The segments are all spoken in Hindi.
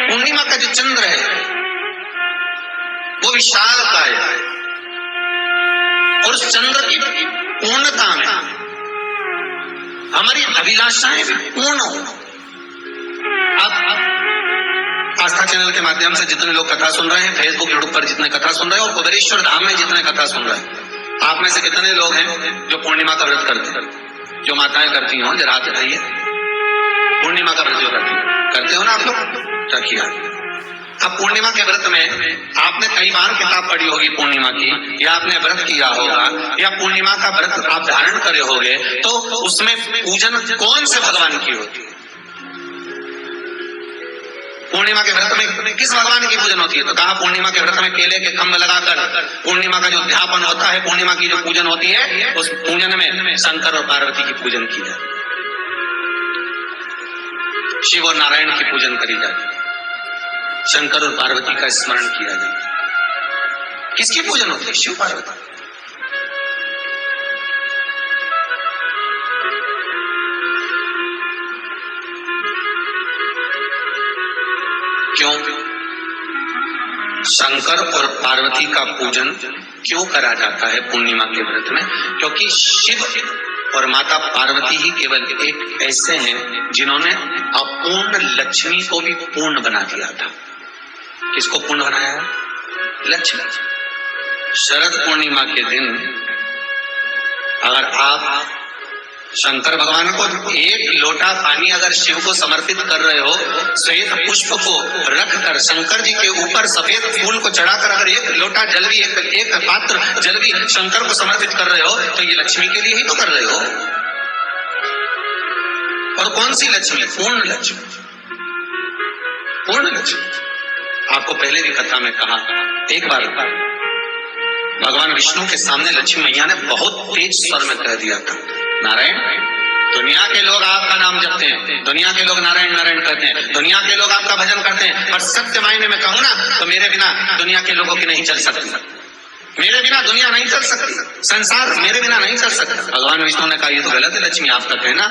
पूर्णिमा का जो चंद्र है वो विशाल काय है और उस चंद्र की पूर्णता में हमारी अभिलाषाएं भी पूर्ण हो। आप आस्था चैनल के माध्यम से जितने लोग कथा सुन रहे हैं, फेसबुक यूट्यूब पर जितने कथा सुन रहे हैं और कुबेरेश्वर धाम में जितने कथा सुन रहे हैं, आप में से कितने लोग हैं जो पूर्णिमा का व्रत करते हैं? जो माताएं करती हो जरा हाथ उठाइए। पूर्णिमा का व्रत जो करते हो ना आप लोग, रखिए। अब पूर्णिमा के व्रत में आपने कई बार किताब पढ़ी होगी पूर्णिमा की, या आपने व्रत किया होगा, या पूर्णिमा का व्रत आप धारण करे होगे, तो उसमें पूजन कौन से भगवान की होती है? पूर्णिमा के व्रत में किस भगवान की पूजन होती है? तो कहा पूर्णिमा के व्रत में केले के खंभ लगाकर पूर्णिमा का जो ध्यापन होता है, पूर्णिमा की जो पूजन होती है, उस पूजन में शंकर और पार्वती की पूजन की जाती है, शिव और नारायण की पूजन करी जाती है, शंकर और पार्वती का स्मरण किया जाता है। किसकी पूजन होती है? शिव पार्वती। क्यों? शंकर और पार्वती का पूजन क्यों करा जाता है पूर्णिमा के व्रत में? क्योंकि शिव और माता पार्वती ही केवल एक ऐसे हैं जिन्होंने अपूर्ण लक्ष्मी को भी पूर्ण बना दिया था। किसको पूर्ण बनाया? लक्ष्मी। शरद पूर्णिमा के दिन अगर आप शंकर भगवान को एक लोटा पानी अगर शिव को समर्पित कर रहे हो, श्वेत पुष्प को रखकर शंकर जी के ऊपर सफेद फूल को चढ़ाकर अगर एक लोटा जल भी, एक पात्र जल भी शंकर को समर्पित कर रहे हो, तो ये लक्ष्मी के लिए ही तो कर रहे हो। और कौन सी लक्ष्मी? पूर्ण लक्ष्मी। पूर्ण लक्ष्मी। आपको पहले भी कथा में कहा, एक बार भगवान विष्णु के सामने लक्ष्मी मैया ने बहुत तेज स्वर में कह दिया था, नारायण, दुनिया के लोग आपका नाम जपते हैं, दुनिया के लोग नारायण नारायण कहते हैं, दुनिया के लोग आपका भजन करते हैं, पर सत्य मायने में कहूं ना तो मेरे बिना दुनिया के लोगों की नहीं चल सकती, मेरे बिना दुनिया नहीं चल सकती, संसार मेरे बिना नहीं चल सकता। भगवान विष्णु ने कहा ये तो गलत है लक्ष्मी आपका कहना।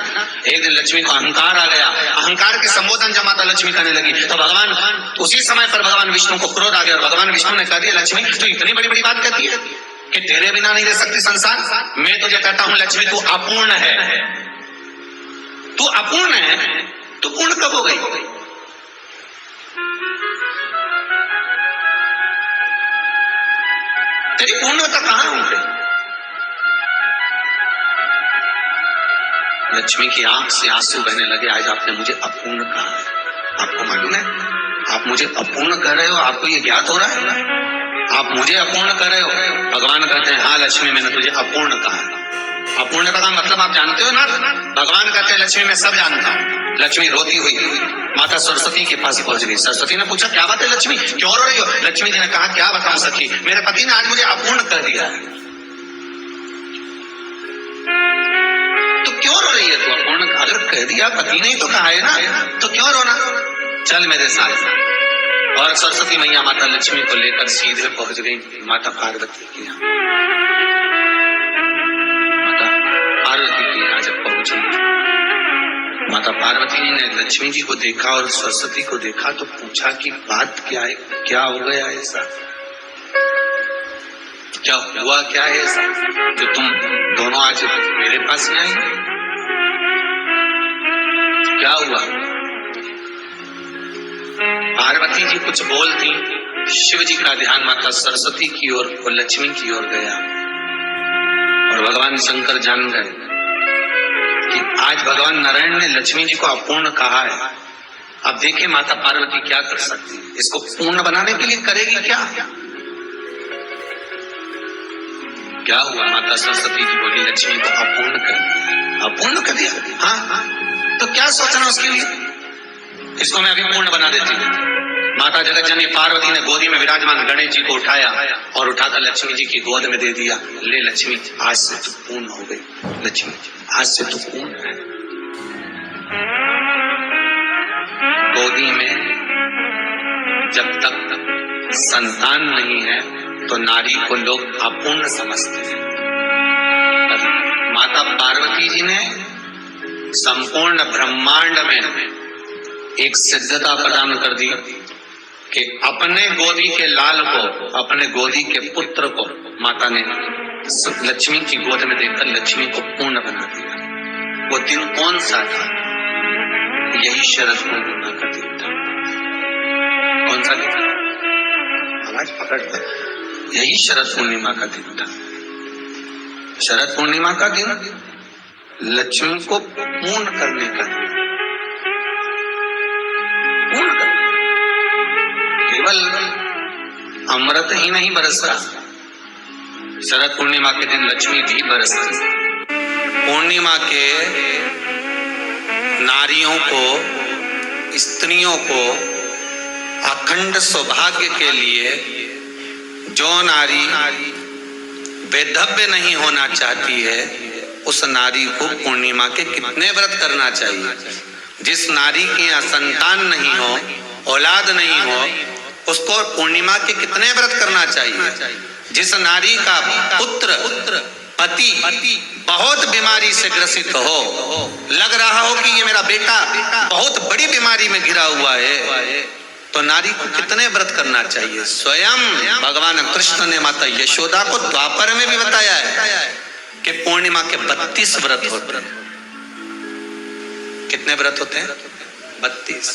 एक दिन लक्ष्मी को अहंकार आ गया, अहंकार के संबोधन जब माता लक्ष्मी करने लगी तो भगवान उसी समय पर भगवान विष्णु को क्रोध आ गया और भगवान विष्णु ने कह दिया, लक्ष्मी तो इतनी बड़ी बड़ी बात कहती है कि तेरे बिना नहीं रह सकती संसार। मैं तुझे कहता हूं लक्ष्मी तू अपूर्ण है, तू अपूर्ण है, तू पूर्ण कब हो गई? तेरी पूर्णता कहां हो गई? लक्ष्मी की आंख से आंसू बहने लगे, आज आपने मुझे अपूर्ण कहा है। आपको मालूम है आप मुझे अपूर्ण कर रहे हो? आपको ये ज्ञात हो रहा है आप मुझे अपूर्ण कर रहे हो? भगवान कहते हैं हाँ लक्ष्मी मैंने तुझे अपूर्ण कहा। अपूर्णता का मतलब आप जानते हो ना? भगवान कहते हैं लक्ष्मी मैं सब जानता हूँ। लक्ष्मी रोती हुई माता सरस्वती के पास पहुंच गई। सरस्वती ने पूछा क्या बात है लक्ष्मी, क्यों रो रही हो? लक्ष्मी जी ने कहा क्या बताऊं सखी, मेरे पति ने आज मुझे अपूर्ण कर दिया है। तो क्यों रो रही है तू? अपूर्ण अगर कह दिया, पति ने ही तो कहा है ना, तो क्यों रोना? चल मेरे साथ। और सरस्वती मैया माता लक्ष्मी को लेकर सीधे पहुंच गई माता पार्वती के यहाँ। माता पार्वती के यहाँ जब पहुंची, माता पार्वती ने लक्ष्मी जी को देखा और सरस्वती को देखा तो पूछा कि बात क्या है, क्या हो गया ऐसा, क्या हुआ, क्या है ऐसा जो तुम दोनों आज मेरे पास में आई? क्या हुआ? पार्वती जी कुछ बोलती, शिव जी का ध्यान माता सरस्वती की ओर और लक्ष्मी की ओर गया और भगवान शंकर जान गए कि आज भगवान नारायण ने लक्ष्मी जी को अपूर्ण कहा है। अब देखिए माता पार्वती क्या कर सकती है, इसको पूर्ण बनाने के लिए करेगी क्या? क्या हुआ? माता सरस्वती जी बोली लक्ष्मी को अपूर्ण कर दिया। अपूर्ण कर दिया? हाँ, तो क्या सोचना उसके लिए, इसको मैं अभी पूर्ण बना देती हूँ। माता जगतजननी पार्वती ने गोदी में विराजमान गणेश जी को उठाया और उठाकर लक्ष्मी जी की गोद में दे दिया। ले लक्ष्मी आज से तू पूर्ण हो गई, लक्ष्मी आज से तू पूर्ण है। गोदी में जब तक संतान नहीं है तो नारी को लोग अपूर्ण समझते हैं। माता पार्वती जी ने संपूर्ण ब्रह्मांड में एक सिद्धता प्रदान कर दी कि अपने गोदी के लाल को, अपने गोदी के पुत्र को माता ने लक्ष्मी की गोद में देकर लक्ष्मी को पूर्ण बना दिया। वो दिन कौन सा था? यही शरद पूर्णिमा का दिन था। कौन सा दिन था? आवाज पकड़ता। यही शरद पूर्णिमा का दिन था। शरद पूर्णिमा का दिन लक्ष्मी को पूर्ण करने का दिन। पूर्ण करने, केवल अमृत ही नहीं बरसता, शरद पूर्णिमा के दिन लक्ष्मी भी बरसती। पूर्णिमा के नारियों को, स्त्रियों को अखंड सौभाग्य के लिए, जो नारी वैधव्य नहीं होना चाहती है उस नारी को पूर्णिमा के कितने व्रत करना चाहिए। जिस नारी की संतान नहीं हो, औलाद नहीं हो, उसको पूर्णिमा के कितने व्रत करना चाहिए। जिस नारी का पुत्र पति बहुत बीमारी से ग्रसित हो, लग रहा हो कि ये मेरा बेटा बहुत बड़ी बीमारी में घिरा हुआ है, तो नारी को कितने व्रत करना चाहिए। स्वयं भगवान कृष्ण ने माता यशोदा को द्वापर में भी बताया है कि पूर्णिमा के 32 व्रत होते हैं। कितने व्रत होते हैं? 32।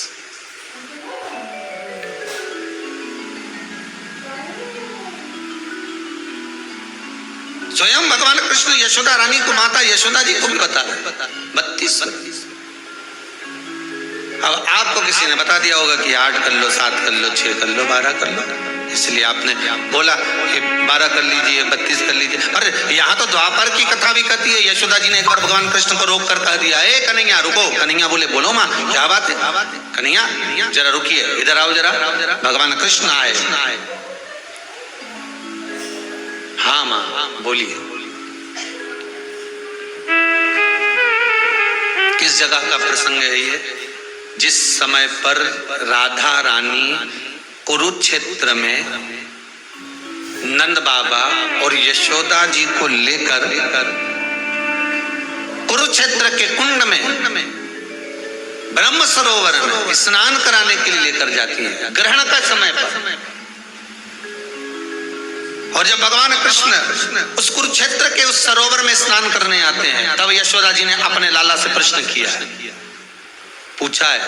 स्वयं भगवान कृष्ण यशोदा रानी को, माता यशोदा जी को भी बता रहे 32। अब आपको किसी ने बता दिया होगा कि 8 कर लो, 7 कर लो, 6 कर लो, 12 कर लो, इसलिए आपने बोला कि 12 कर लीजिए, 32 कर लीजिए। अरे यहाँ तो द्वापर की कथा भी कहती है। यशोदा जी ने एक बार भगवान कृष्ण को रोक कर कह दिया, ए कन्हैया रुको। कन्हैया बोले, बोलो माँ क्या बात है? कन्हैया जरा रुकिए, इधर आओ जरा। भगवान कृष्ण आए। हाँ माँ बोलिए। किस जगह का प्रसंग है ये? जिस समय पर राधा रानी कुरुक्षेत्र में नंद बाबा और यशोदा जी को लेकर कुरुक्षेत्र के कुंड में ब्रह्म सरोवर में स्नान कराने के लिए लेकर जाती है, ग्रहण का समय पर। और जब भगवान कृष्ण उस कुरुक्षेत्र के उस सरोवर में स्नान करने आते हैं, तब यशोदा जी ने अपने लाला से प्रश्न किया है, पूछा है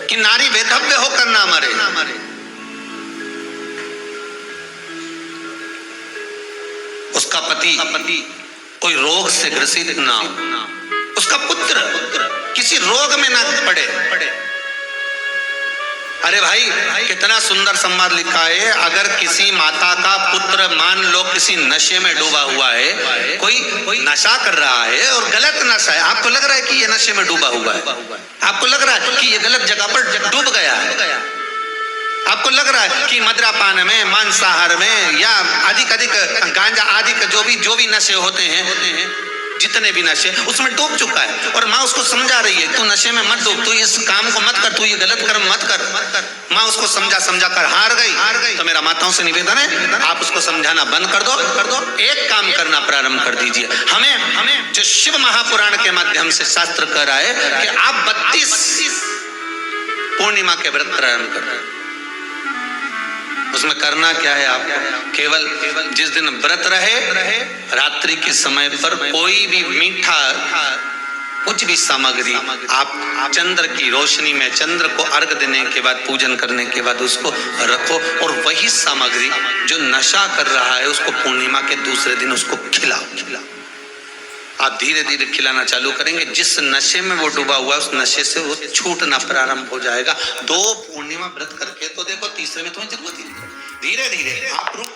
कि नारी वैधव्य होकर ना मरे, उसका पति कोई रोग से ग्रसित ना हो, उसका पुत्र किसी रोग में ना पड़े। अरे भाई कितना सुंदर संवाद लिखा है। अगर किसी माता का पुत्र मान लो किसी नशे में डूबा हुआ है, कोई नशा कर रहा है और गलत नशा है, आपको लग रहा है कि ये नशे में डूबा हुआ है, आपको लग रहा है कि ये गलत जगह पर डूब गया है, आपको लग रहा है कि मद्यपान में, मांसाहार में या अधिक गांजा आदि का जो भी नशे होते हैं, जितने भी नशे, उसमें डूब चुका है। और माँ उसको समझा रही है, तू नशे में मत डूब, तू इस काम को मत कर, तू ये गलत कर्म मत कर। माँ उसको समझा कर हार गई। तो मेरा माताओं से निवेदन है, आप उसको समझाना बंद कर दो, एक काम करना प्रारंभ कर दीजिए। हमें जो शिव महापुराण के माध्यम से शास्त्र कह रहा है कि आप 32 पूर्णिमा के व्रत प्रारंभ कर। उसमें करना क्या है आपको? केवल जिस दिन व्रत रहे, रात्रि के समय पर कोई भी मीठा कुछ भी सामग्री आप चंद्र की रोशनी में, चंद्र को अर्घ देने के बाद, पूजन करने के बाद उसको रखो, और वही सामग्री जो नशा कर रहा है उसको पूर्णिमा के दूसरे दिन उसको खिलाओ। आप धीरे धीरे खिलाना चालू करेंगे, जिस नशे में वो डूबा हुआ उस नशे से वो छूटना प्रारंभ हो जाएगा। 2 पूर्णिमा व्रत करके तो देखो, तीसरे में तुम्हें जरूरत ही नहीं। धीरे धीरे आप रुक